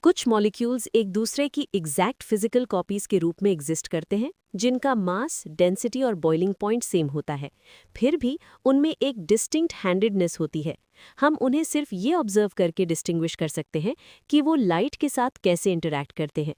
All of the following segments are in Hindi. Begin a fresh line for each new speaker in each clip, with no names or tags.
कुछ मॉलिक्यूल्स एक दूसरे की एग्जैक्ट फिजिकल कॉपीज के रूप में एग्जिस्ट करते हैं, जिनका मास, डेंसिटी और बॉइलिंग पॉइंट सेम होता है। फिर भी उनमें एक डिस्टिंक्ट हैंडेडनेस होती है। हम उन्हें सिर्फ ये ऑब्जर्व करके डिस्टिंग्विश कर सकते हैं कि वो लाइट के साथ कैसे इंटरैक्ट करते हैं।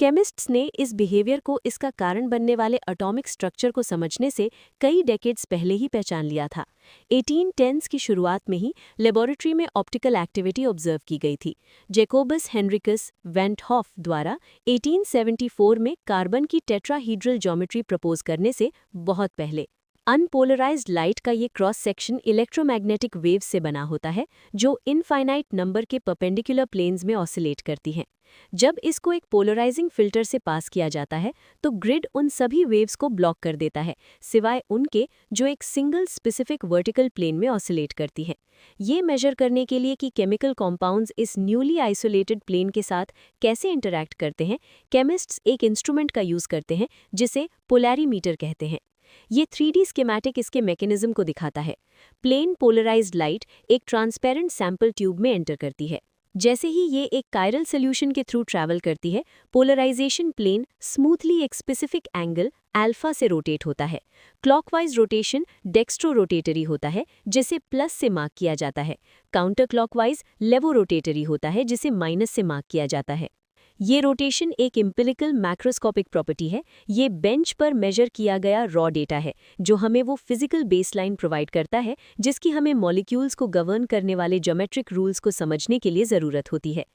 केमिस्ट्स ने इस बिहेवियर को इसका कारण बनने वाले एटॉमिक स्ट्रक्चर को समझने से कई डेकेड्स पहले ही पहचान लिया था। 1810s की शुरुआत में ही लेबोरेटरी में ऑप्टिकल एक्टिविटी ऑब्जर्व की गई थी। जैकोबस हेनरिकस वेंट हॉफ द्वारा 1874 में कार्बन की टेट्राहीड्रल ज्योमेट्री प्रपोज करने से बहुत पहले। अनपोलराइज्ड लाइट का ये क्रॉस सेक्शन इलेक्ट्रोमैग्नेटिक वेव्स से बना होता है, जो इनफाइनाइट नंबर के परपेंडिकुलर प्लेन्स में ऑसिलेट करती हैं। जब इसको एक पोलराइजिंग फिल्टर से पास किया जाता है तो ग्रिड उन सभी वेव्स को ब्लॉक कर देता है, सिवाय उनके जो एक सिंगल स्पेसिफिक वर्टिकल प्लेन में ऑसिलेट करती हैं। ये मेजर करने के लिए कि केमिकल कॉम्पाउंड्स इस न्यूली आइसोलेटेड प्लेन के साथ कैसे इंटरैक्ट करते हैं, केमिस्ट्स एक इंस्ट्रूमेंट का यूज़ करते हैं जिसे पोलैरीमीटर कहते हैं। ये 3D स्कीमेटिक इसके मैकेनिज्म को दिखाता है। प्लेन पोलराइज्ड लाइट एक ट्रांसपेरेंट सैंपल ट्यूब में एंटर करती है। जैसे ही ये एक कायरल सोल्यूशन के थ्रू ट्रैवल करती है, पोलराइजेशन प्लेन स्मूथली एक स्पेसिफिक एंगल अल्फा से रोटेट होता है। क्लॉकवाइज रोटेशन डेक्स्ट्रो रोटेटरी होता है, जिसे प्लस से मार्क किया जाता है। काउंटर क्लॉकवाइज लेवो रोटेटरी होता है, जिसे माइनस से मार्क किया जाता है। ये रोटेशन एक एम्पिरिकल मैक्रोस्कोपिक प्रॉपर्टी है। ये बेंच पर मेजर किया गया रॉ डेटा है, जो हमें वो फिजिकल बेसलाइन प्रोवाइड करता है जिसकी हमें मॉलिक्यूल्स को गवर्न करने वाले ज्योमेट्रिक रूल्स को समझने के लिए ज़रूरत होती है।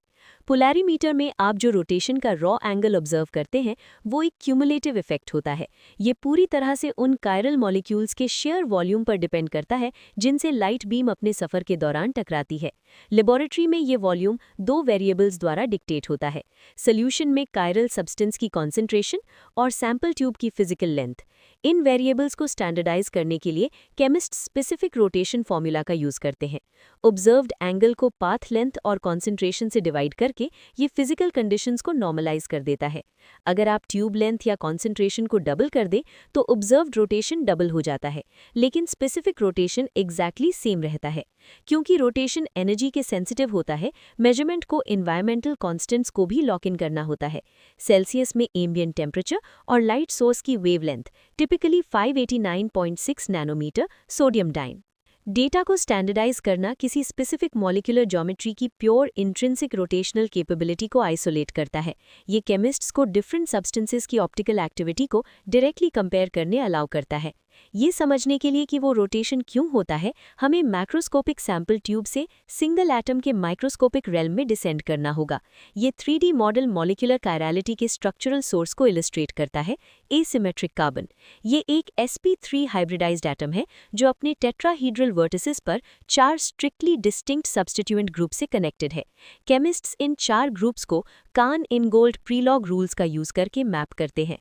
पोलैरीमीटर में आप जो रोटेशन का रॉ एंगल ऑब्जर्व करते हैं, वो एक क्यूमुलेटिव इफेक्ट होता है। ये पूरी तरह से उन कायरल मॉलिक्यूल्स के शेयर वॉल्यूम पर डिपेंड करता है जिनसे लाइट बीम अपने सफ़र के दौरान टकराती है। लेबोरेटरी में ये वॉल्यूम दो वेरिएबल्स द्वारा डिक्टेट होता है: सोल्यूशन में कायरल सब्सटेंस की कॉन्सेंट्रेशन और सैंपल ट्यूब की फिजिकल लेंथ। इन वेरिएबल्स को स्टैंडर्डाइज करने के लिए केमिस्ट स्पेसिफिक रोटेशन फॉर्मूला का यूज़ करते हैं। ऑब्जर्व्ड एंगल को पाथ लेंथ और कॉन्सेंट्रेशन से डिवाइड करके ये फिजिकल कंडीशंस को नॉर्मलाइज कर देता है। अगर आप ट्यूब लेंथ या कॉन्सेंट्रेशन को डबल कर दें तो ऑब्जर्व्ड रोटेशन डबल हो जाता है, लेकिन स्पेसिफिक रोटेशन एग्जैक्टली सेम रहता है। क्योंकि रोटेशन एनर्जी के सेंसिटिव होता है, मेजरमेंट को एनवायरमेंटल कॉन्स्टेंट्स को भी लॉक इन करना होता है। सेल्सियस में एम्बिएंट टेम्परेचर और लाइट सोर्स की wavelength typically 589.6 nanometer sodium D line. Data को स्टैंडर्डाइज करना किसी स्पेसिफिक मॉलिक्यूलर ज्योमेट्री की प्योर इंट्रिंसिक रोटेशनल कैपेबिलिटी को आइसोलेट करता है। ये केमिस्ट्स को डिफरेंट सब्सटेंसेस की ऑप्टिकल एक्टिविटी को डायरेक्टली कंपेयर करने अलाउ करता है। ये समझने के लिए कि वो रोटेशन क्यों होता है, हमें मैक्रोस्कोपिक सैंपल ट्यूब से सिंगल एटम के माइक्रोस्कोपिक रेल्म में डिसेंड करना होगा। ये 3D मॉडल मॉलिक्यूलर कायरलिटी के स्ट्रक्चरल सोर्स को इलस्ट्रेट करता है: एसिमेट्रिक कार्बन। ये एक sp3 हाइब्रिडाइज्ड एटम है जो अपने टेट्राहीड्रल वर्टिसेस पर 4 स्ट्रिक्टली डिस्टिंक्ट सब्स्टिट्यूएंट ग्रुप से कनेक्टेड है। केमिस्ट्स इन 4 ग्रुप्स को कान-इनगोल्ड प्रीलॉग रूल्स का यूज करके मैप करते हैं।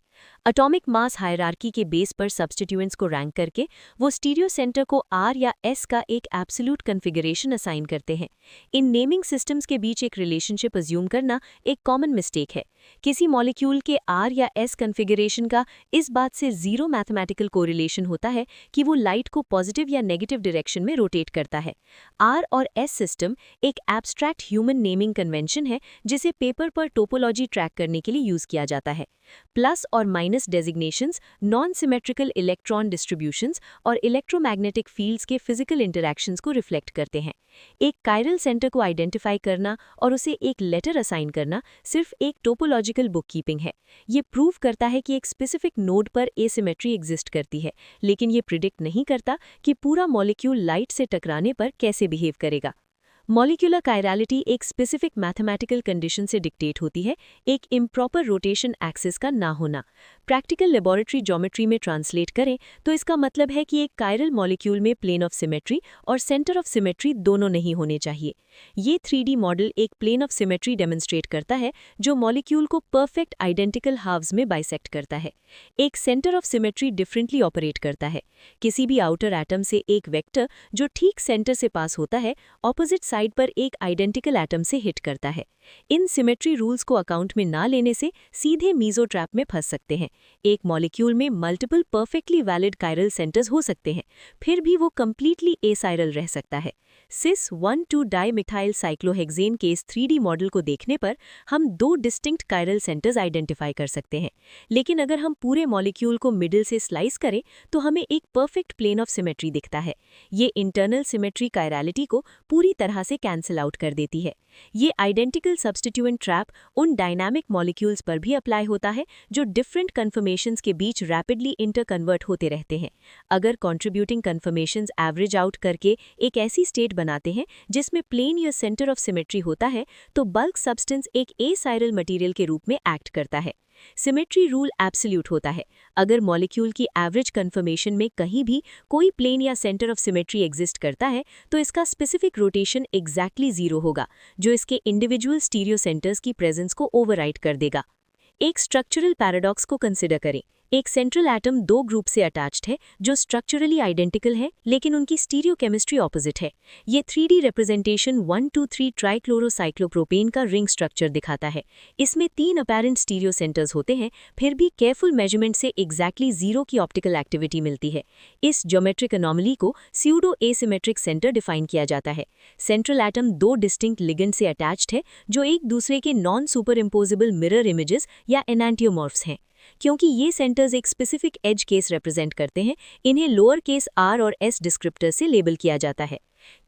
एटॉमिक मास हायरार्की के बेस पर सब्स्टिट्यूएंट्स को रैंक करके वो स्टीरियो सेंटर को R या S का एक एब्सोल्यूट कॉन्फ़िगरेशन असाइन करते हैं। इन नेमिंग सिस्टम्स के बीच एक रिलेशनशिप अज्यूम करना एक कॉमन मिस्टेक है। किसी मॉलिक्यूल के R या S कॉन्फ़िगरेशन का इस बात से ज़ीरो मैथमेटिकल कोरिलेशन होता है कि वो लाइट को पॉजिटिव या नेगेटिव डायरेक्शन में रोटेट करता है। R और S सिस्टम एक एब्स्ट्रैक्ट ह्यूमन नेमिंग कन्वेंशन है जिसे पेपर पर टोपोलॉजी ट्रैक करने के लिए यूज़ किया जाता है। प्लस और minus designations non symmetrical electron distributions और इलेक्ट्रोमैग्नेटिक फील्ड्स के फिजिकल इंटरैक्शंस को रिफ्लेक्ट करते हैं। एक कायरल सेंटर को आइडेंटिफाई करना और उसे एक लेटर असाइन करना सिर्फ एक टोपोलॉजिकल बुककीपिंग है। ये प्रूव करता है कि एक स्पेसिफिक नोड पर एसिमेट्री एग्जिस्ट करती है, लेकिन ये प्रिडिक्ट नहीं करता कि पूरा मॉलिक्यूल लाइट से टकराने पर कैसे बिहेव करेगा। मॉलिक्यूलर कायरलिटी एक स्पेसिफिक मैथमेटिकल कंडीशन से डिक्टेट होती है, एक इम्प्रॉपर रोटेशन एक्सिस का ना होना। प्रैक्टिकल लेबोरेटरी ज्योमेट्री में ट्रांसलेट करें तो इसका मतलब है कि एक कायरल मॉलिक्यूल में प्लेन ऑफ सिमेट्री और सेंटर ऑफ सिमेट्री दोनों नहीं होने चाहिए। ये 3D मॉडल एक प्लेन ऑफ सिमेट्री डेमोन्स्ट्रेट करता है जो मॉलिक्यूल को परफेक्ट आइडेंटिकल हाफ्स में बाइसेक्ट करता है। एक centre of symmetry differently operate करता है। किसी भी आउटर एटम से एक वेक्टर जो ठीक सेंटर से पास होता है, ऑपोजिट साइड साइड पर एक आइडेंटिकल एटम से हिट करता है। इन सिमेट्री रूल्स को अकाउंट में ना लेने से सीधे मीजो ट्रैप में फंस सकते हैं। एक मॉलिक्यूल में multiple perfectly valid chiral centres हो सकते हैं, फिर भी वो कंप्लीटली एसाइरल रह सकता है। सिस 1,2 डाइमिथाइल साइक्लोहेक्सेन के इस 3D मॉडल को देखने पर हम 2 डिस्टिंक्ट कायरल सेंटर्स आइडेंटिफाई कर सकते हैं, लेकिन अगर हम पूरे मॉलिक्यूल को मिडिल से स्लाइस करें तो हमें एक परफेक्ट प्लेन ऑफ सिमेट्री दिखता है। ये इंटरनल सिमेट्री कायरलिटी को पूरी तरह से कैंसिल आउट कर देती है। ये आइडेंटिकल सब्स्टिट्यूएंट ट्रैप उन डायनामिक मॉलिक्यूल्स पर भी अप्लाई होता है जो डिफरेंट कन्फर्मेशंस के बीच रैपिडली इंटरकन्वर्ट होते रहते हैं। अगर कॉन्ट्रीब्यूटिंग कन्फर्मेशंस एवरेज आउट करके एक ऐसी स्टेट बनाते हैं जिसमें प्लेन या सेंटर ऑफ सिमेट्री होता है, तो बल्क सब्सटेंस एक एसाइरल मटेरियल के रूप में एक्ट करता है। सिमेट्री रूल एब्सोल्यूट होता है। अगर मॉलिक्यूल की एवरेज कन्फर्मेशन में कहीं भी कोई प्लेन या सेंटर ऑफ सिमेट्री एग्जिस्ट करता है, तो इसका स्पेसिफिक रोटेशन एग्जैक्टली 0 होगा, जो इसके इंडिविजुअल स्टीरियो सेंटर्स की प्रेजेंस को ओवरराइड कर देगा। एक स्ट्रक्चरल पैराडॉक्स को कंसिडर करें। एक सेंट्रल एटम 2 ग्रुप से अटैच्ड है जो स्ट्रक्चरली आइडेंटिकल है, लेकिन उनकी स्टीरियोकेमिस्ट्री ऑपोजिट है। ये 3D रिप्रेजेंटेशन 1,2,3 ट्राइक्लोरोसाइक्लोप्रोपेन का रिंग स्ट्रक्चर दिखाता है। इसमें 3 अपैरेंट स्टीरियो सेंटर्स होते हैं, फिर भी केयरफुल मेजरमेंट से एग्जैक्टली 0 की ऑप्टिकल एक्टिविटी मिलती है। इस ज्योमेट्रिक एनॉमली को स्यूडो एसिमेट्रिक सेंटर डिफाइन किया जाता है। सेंट्रल एटम 2 डिस्टिंक्ट लिगेंड से अटैच्ड है जो एक दूसरे के non super imposable mirror images या एनांटियोमॉर्फ्स हैं। क्योंकि ये सेंटर्स एक स्पेसिफिक एज केस रिप्रेजेंट करते हैं, इन्हें लोअर केस आर और एस डिस्क्रिप्टर से लेबल किया जाता है।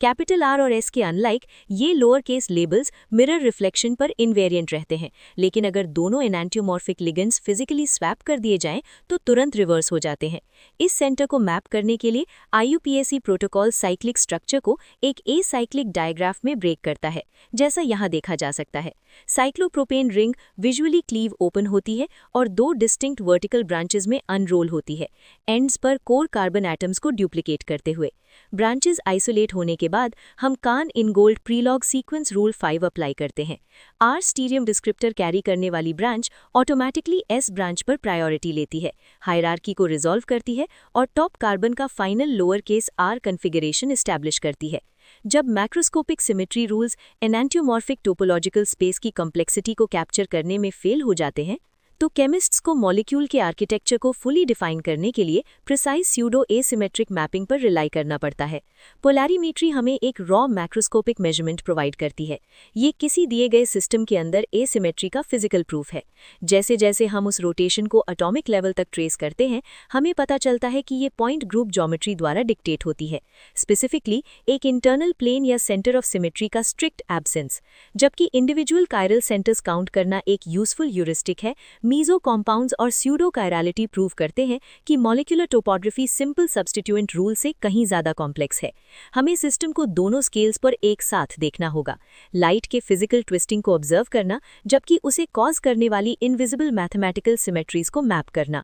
कैपिटल आर और एस के अनलाइक ये lower case labels mirror reflection पर इनवेरिएंट रहते हैं, लेकिन अगर दोनों एनांटियोमॉर्फिक लिगेंड्स फिजिकली स्वैप कर दिए जाएं तो तुरंत रिवर्स हो जाते हैं। इस सेंटर को मैप करने के लिए IUPAC प्रोटोकॉल साइक्लिक स्ट्रक्चर को एक एसाइक्लिक डायग्राफ में ब्रेक करता है, जैसा यहाँ देखा जा सकता है। Cyclopropane ring visually cleave open होती है और 2 डिस्टिंक्ट वर्टिकल ब्रांचेस में अनरोल होती है, एंड्स पर कोर कार्बन एटम्स को डुप्लीकेट करते हुए। ब्रांचेस आइसोलेट होने के बाद हम Cahn Ingold Prelog sequence rule 5 apply करते हैं। आर स्टीरियम डिस्क्रिप्टर कैरी करने वाली ब्रांच ऑटोमेटिकली एस ब्रांच पर प्रायोरिटी लेती है, हायरार्की को रिजॉल्व करती है और टॉप कार्बन का final lower case R configuration establish करती है। जब macroscopic symmetry rules enantiomorphic topological space की कॉम्प्लेक्सिटी को कैप्चर करने में फेल हो जाते हैं, तो केमिस्ट्स को मॉलिक्यूल के आर्किटेक्चर को फुली डिफाइन करने के लिए प्रिसाइज स्यूडो एसिमेट्रिक मैपिंग पर रिलाई करना पड़ता है। पोलैरिमेट्री हमें एक रॉ मैक्रोस्कोपिक मेजरमेंट प्रोवाइड करती है। ये किसी दिए गए सिस्टम के अंदर एसिमेट्री का फिजिकल प्रूफ है। जैसे जैसे हम उस रोटेशन को एटॉमिक लेवल तक ट्रेस करते हैं, हमें पता चलता है कि ये पॉइंट ग्रुप ज्योमेट्री द्वारा डिक्टेट होती है, स्पेसिफिकली एक इंटरनल प्लेन या सेंटर ऑफ सिमेट्री का स्ट्रिक्ट एब्सेंस। जबकि इंडिविजुअल कायरल सेंटर्स काउंट करना एक यूजफुल ह्यूरिस्टिक है, मीजो कॉम्पाउंड्स और स्यूडो कायरलिटी प्रूव करते हैं कि molecular topography simple substituent rule से कहीं ज़्यादा कॉम्प्लेक्स है। हमें सिस्टम को दोनों स्केल्स पर एक साथ देखना होगा, लाइट के फिजिकल ट्विस्टिंग को ऑब्जर्व करना, जबकि उसे कॉज करने वाली इनविजिबल मैथमेटिकल सिमेट्रीज को मैप करना।